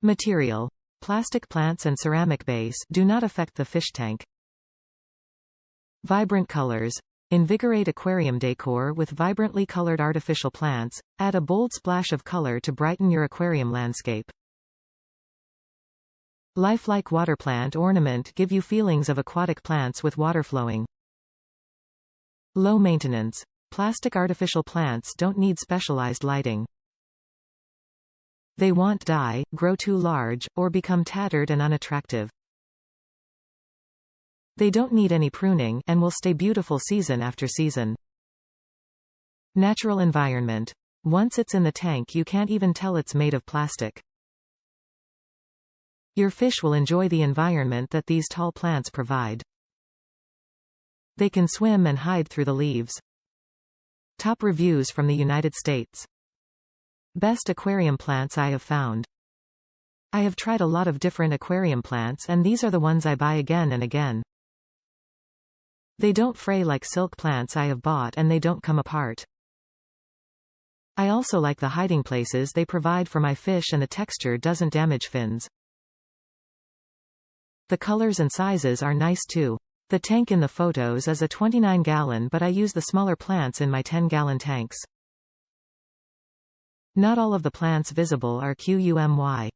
Material. Plastic plants and ceramic base do not affect the fish tank. Vibrant colors. Invigorate aquarium decor with vibrantly colored artificial plants. Add a bold splash of color to brighten your aquarium landscape. Lifelike water plant ornament give you feelings of aquatic plants with water flowing. Low maintenance. Plastic artificial plants don't need specialized lighting. They won't die, grow too large, or become tattered and unattractive. They don't need any pruning, and will stay beautiful season after season. Natural environment. Once it's in the tank you can't even tell it's made of plastic. Your fish will enjoy the environment that these tall plants provide. They can swim and hide through the leaves. Top reviews from the United States. Best aquarium plants I have found. I have tried a lot of different aquarium plants and these are the ones I buy again and again. They don't fray like silk plants I have bought and they don't come apart. I also like the hiding places they provide for my fish and the texture doesn't damage fins. The colors and sizes are nice too. The tank in the photos is a 29-gallon but I use the smaller plants in my 10-gallon tanks. Not all of the plants visible are QUMY.